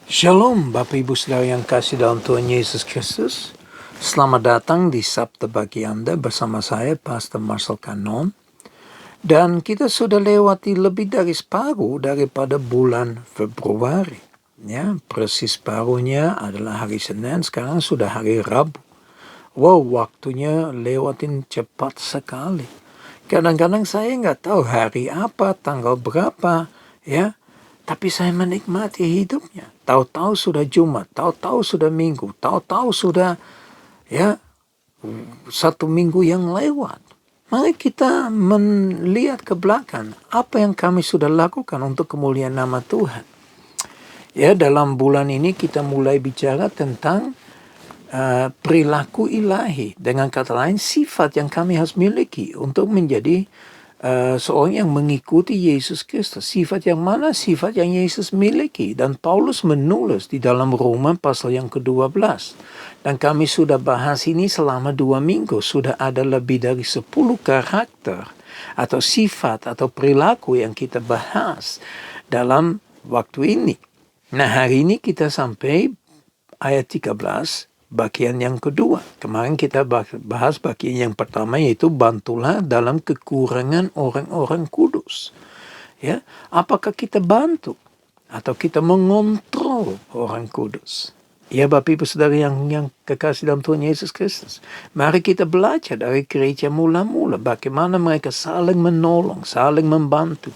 Shalom Bapak Ibu Saudara yang kasih dalam Tuhan Yesus Kristus. Selamat datang di Sabda bagi Anda bersama saya Pastor Marcel Kanon. Dan kita sudah lewati lebih dari separuh daripada bulan Februari. Ya, persis separuhnya adalah hari Senin, sekarang sudah hari Rabu. Wow, waktunya lewatin cepat sekali. Kadang-kadang saya nggak tahu hari apa, tanggal berapa, ya. Tapi saya menikmati hidupnya. Tahu-tahu sudah Jumat, tahu-tahu sudah Minggu, tahu-tahu sudah satu minggu yang lewat. Mari kita melihat ke belakang apa yang kami sudah lakukan untuk kemuliaan nama Tuhan. Ya, dalam bulan ini kita mulai bicara tentang perilaku ilahi. Dengan kata lain, sifat yang kami harus miliki untuk menjadi seorang yang mengikuti Yesus Kristus. Sifat yang mana? Sifat yang Yesus miliki. Dan Paulus menulis di dalam Roma pasal yang ke-12. Dan kami sudah bahas ini selama 2 minggu. Sudah ada lebih dari 10 karakter atau sifat atau perilaku yang kita bahas dalam waktu ini. Nah, hari ini kita sampai ayat 13. Bagian yang kedua. Kemarin kita bahas bagian yang pertama, yaitu bantulah dalam kekurangan orang-orang kudus. Ya, apakah kita bantu atau kita mengontrol orang kudus? Ya, Bapak Ibu Saudara yang kekasih dalam Tuhan Yesus Kristus. Mari kita belajar dari gereja mula-mula bagaimana mereka saling menolong, saling membantu,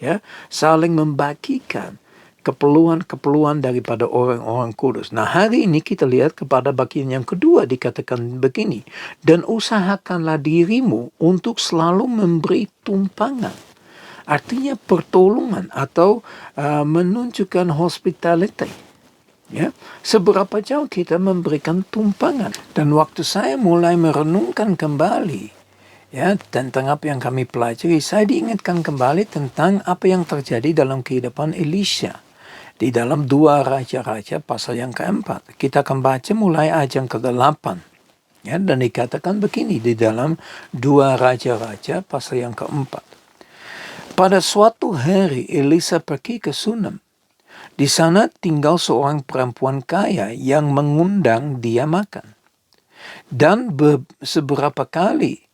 ya, saling membagikan keperluan-keperluan daripada orang-orang kudus. Nah, hari ini kita lihat kepada bagian yang kedua, dikatakan begini, dan usahakanlah dirimu untuk selalu memberi tumpangan. Artinya pertolongan atau menunjukkan hospitality. Ya, seberapa jauh kita memberikan tumpangan. Dan waktu saya mulai merenungkan kembali, ya, tentang apa yang kami pelajari, saya diingatkan kembali tentang apa yang terjadi dalam kehidupan Elisha. Di dalam 2 Raja-Raja pasal yang ke-4. Kita akan baca mulai ayat yang ke-8. Ya, dan dikatakan begini di dalam 2 Raja-Raja pasal yang ke-4. Pada suatu hari Elisa pergi ke Sunem. Di sana tinggal seorang perempuan kaya yang mengundang dia makan. Dan seberapa kali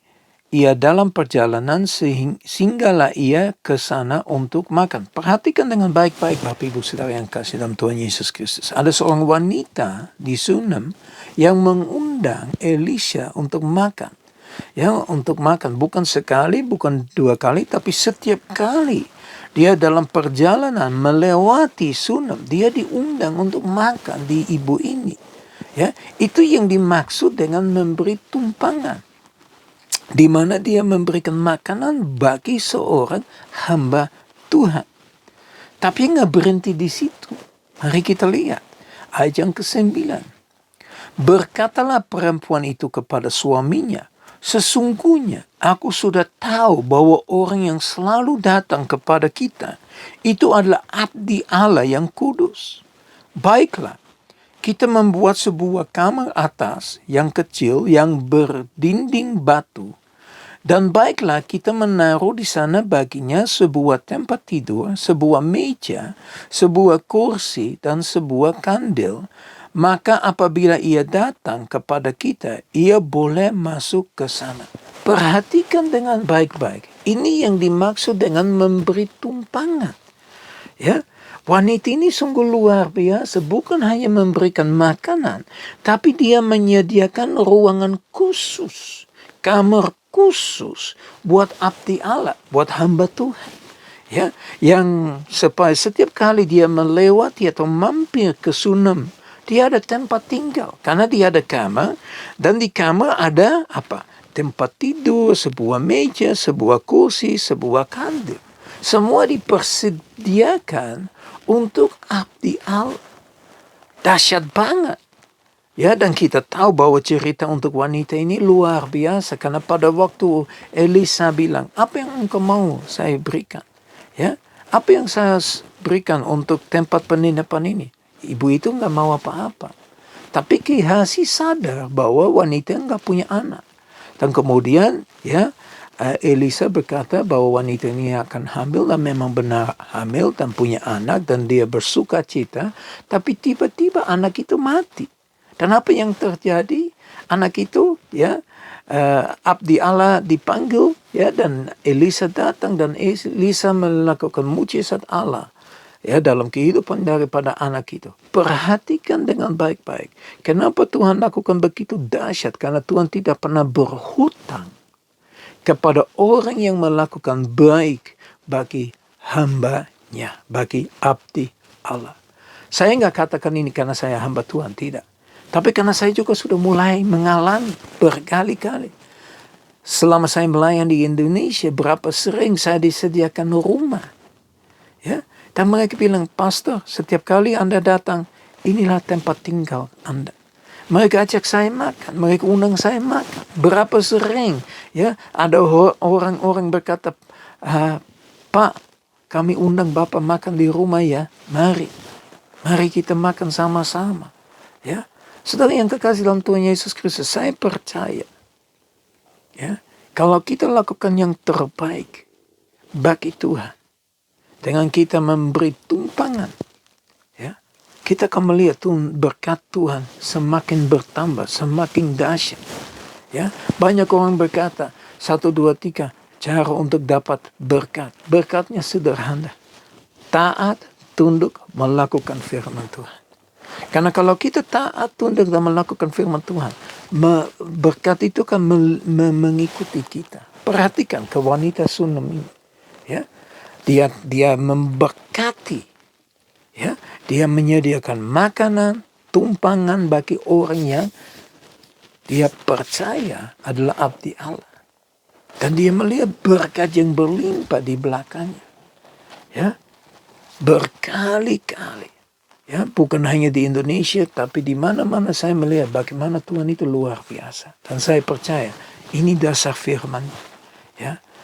ia dalam perjalanan sehinggalah ia ke sana untuk makan. Perhatikan dengan baik-baik Bapak Ibu Saudara yang kasih dalam Tuhan Yesus Kristus. Ada seorang wanita di Sunem yang mengundang Elisha untuk makan. Ya, untuk makan bukan sekali, bukan 2 kali, tapi setiap kali dia dalam perjalanan melewati Sunem, dia diundang untuk makan di ibu ini. Ya, itu yang dimaksud dengan memberi tumpangan, di mana dia memberikan makanan bagi seorang hamba Tuhan. Tapi nggak berhenti di situ. Mari kita lihat ayat yang ke-9. Berkatalah perempuan itu kepada suaminya, sesungguhnya aku sudah tahu bahwa orang yang selalu datang kepada kita itu adalah abdi Allah yang kudus. Baiklah, kita membuat sebuah kamar atas yang kecil yang berdinding batu. Dan baiklah kita menaruh di sana baginya sebuah tempat tidur, sebuah meja, sebuah kursi, dan sebuah kandil. Maka apabila ia datang kepada kita, ia boleh masuk ke sana. Perhatikan dengan baik-baik. Ini yang dimaksud dengan memberi tumpangan. Ya, wanita ini sungguh luar biasa, bukan hanya memberikan makanan, tapi dia menyediakan ruangan khusus, kamar khusus buat abdi Allah, buat hamba Tuhan. Ya, yang setiap kali dia melewati atau mampir ke Sunem, dia ada tempat tinggal karena dia ada kamar, dan di kamar ada apa? Tempat tidur, sebuah meja, sebuah kursi, sebuah kandil. Semua dipersediakan untuk abdi Allah. Dahsyat banget. Ya, dan kita tahu bahwa cerita untuk wanita ini luar biasa. Karena pada waktu Elisa bilang, apa yang engkau mau saya berikan? Ya, apa yang saya berikan untuk tempat penginapan ini? Ibu itu nggak mau apa-apa. Tapi Gehazi sadar bahwa wanita nggak punya anak. Dan kemudian ya Elisa berkata bahwa wanita ini akan hamil dan memang benar hamil dan punya anak dan dia bersuka cita, tapi tiba-tiba anak itu mati. Dan apa yang terjadi? Anak itu abdi Allah dipanggil dan Elisa datang dan Elisa melakukan mujizat Allah dalam kehidupan daripada anak itu. Perhatikan dengan baik-baik. Kenapa Tuhan lakukan begitu dahsyat? Karena Tuhan tidak pernah berhutang kepada orang yang melakukan baik bagi hambanya, bagi abdi Allah. Saya nggak katakan ini karena saya hamba Tuhan, tidak. Tapi karena saya juga sudah mulai mengalami berkali-kali. Selama saya melayani di Indonesia, berapa sering saya disediakan rumah. Ya, dan mereka bilang, pastor, setiap kali Anda datang, inilah tempat tinggal Anda. Mereka ajak saya makan, mereka undang saya makan. Berapa sering ada orang-orang berkata, Pak, kami undang Bapak makan di rumah ya. Mari kita makan sama-sama. Ya, saudara yang kekasih dalam Tuhan Yesus Kristus, saya percaya kalau kita lakukan yang terbaik bagi Tuhan, dengan kita memberi tumpangan, kita akan melihat berkat Tuhan semakin bertambah, semakin dahsyat. Banyak orang berkata, 1, 2, 3, cara untuk dapat berkat. Berkatnya sederhana. Taat, tunduk, melakukan firman Tuhan. Karena kalau kita taat, tunduk, dan melakukan firman Tuhan, berkat itu akan mengikuti kita. Perhatikan ke wanita Sunem ini. Dia memberkati. Dia menyediakan makanan, tumpangan bagi orang yang dia percaya adalah abdi Allah. Dan dia melihat berkat yang berlimpah di belakangnya. Berkali-kali. Bukan hanya di Indonesia, tapi di mana-mana saya melihat bagaimana Tuhan itu luar biasa. Dan saya percaya ini dasar firman.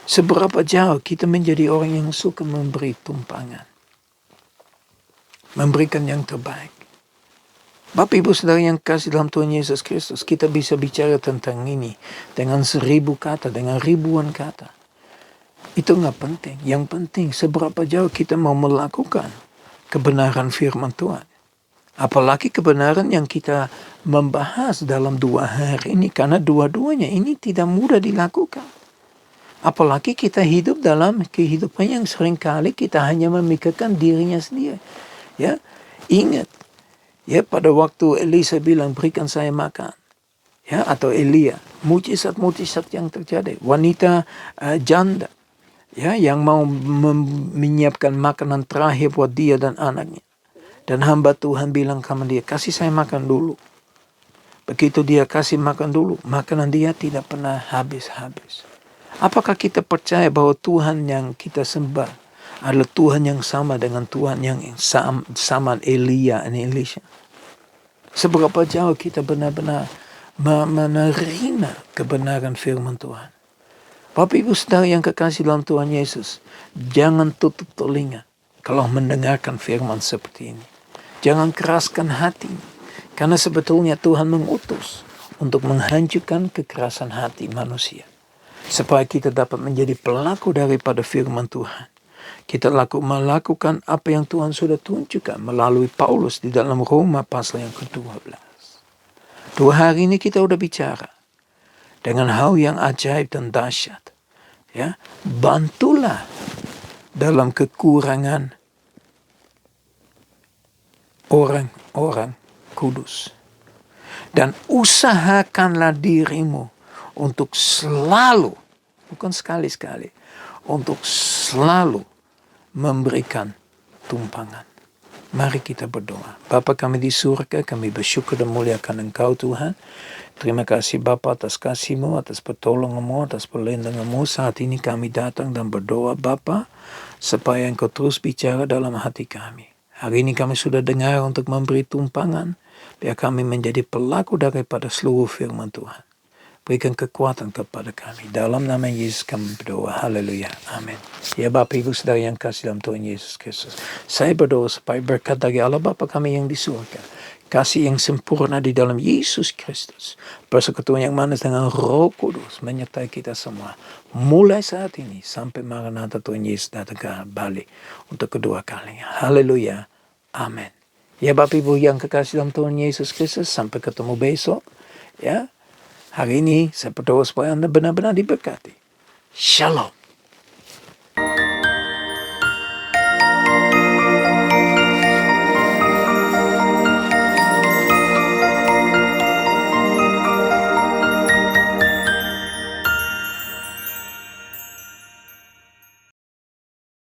Seberapa jauh kita menjadi orang yang suka memberi tumpangan. Memberikan yang terbaik. Bapak Ibu Saudara yang kasih dalam Tuhan Yesus Kristus, kita bisa bicara tentang ini dengan 1000 kata, dengan ribuan kata. Itu nggak penting. Yang penting seberapa jauh kita mau melakukan kebenaran firman Tuhan. Apalagi kebenaran yang kita membahas dalam 2 hari ini, karena dua-duanya ini tidak mudah dilakukan. Apalagi kita hidup dalam kehidupan yang seringkali kita hanya memikirkan dirinya sendiri. Ingat, pada waktu Elisa bilang berikan saya makan, atau Elia, mujizat-mujizat yang terjadi, wanita janda, yang mau menyiapkan makanan terakhir buat dia dan anaknya, dan hamba Tuhan bilang sama dia, kasih saya makan dulu. Begitu dia kasih makan dulu, makanan dia tidak pernah habis-habis. Apakah kita percaya bahwa Tuhan yang kita sembah adalah Tuhan yang sama dengan Tuhan yang sama Elia dan Elisha? Seberapa jauh kita benar-benar menerima kebenaran firman Tuhan. Bapak Ibu Saudara yang kekasih dalam Tuhan Yesus, jangan tutup telinga kalau mendengarkan firman seperti ini. Jangan keraskan hati, karena sebetulnya Tuhan mengutus untuk menghancurkan kekerasan hati manusia, supaya kita dapat menjadi pelaku daripada firman Tuhan. Kita melakukan apa yang Tuhan sudah tunjukkan melalui Paulus di dalam Roma pasal yang ke-12. 2 hari ini kita udah bicara dengan hal yang ajaib dan dahsyat. Bantulah dalam kekurangan orang-orang kudus. Dan usahakanlah dirimu untuk selalu, bukan sekali-sekali, untuk selalu memberikan tumpangan. Mari kita berdoa. Bapa kami di surga, kami bersyukur dan muliakan Engkau Tuhan. Terima kasih Bapa atas kasih-Mu, atas pertolongan-Mu, atas perlindungan-Mu. Saat ini kami datang dan berdoa Bapa, supaya Engkau terus bicara dalam hati kami. Hari ini kami sudah dengar untuk memberi tumpangan, biar kami menjadi pelaku daripada seluruh firman Tuhan. Berikan kekuatan kepada kami. Dalam nama Yesus kami berdoa. Haleluya. Amin. Ya Bapak Ibu Saudara yang kasih dalam Tuhan Yesus Kristus, saya berdoa supaya berkat dari Allah Bapa kami yang di surga, kasih yang sempurna di dalam Yesus Kristus, persekutuan yang manis dengan Roh Kudus menyertai kita semua, mulai saat ini sampai Maranatha Tuhan Yesus datang kembali untuk kedua kalinya. Haleluya. Amin. Ya Bapak Ibu yang kekasih dalam Tuhan Yesus Kristus, sampai ketemu besok. Ya, hari ini saya berdoa supaya Anda benar-benar diberkati. Shalom.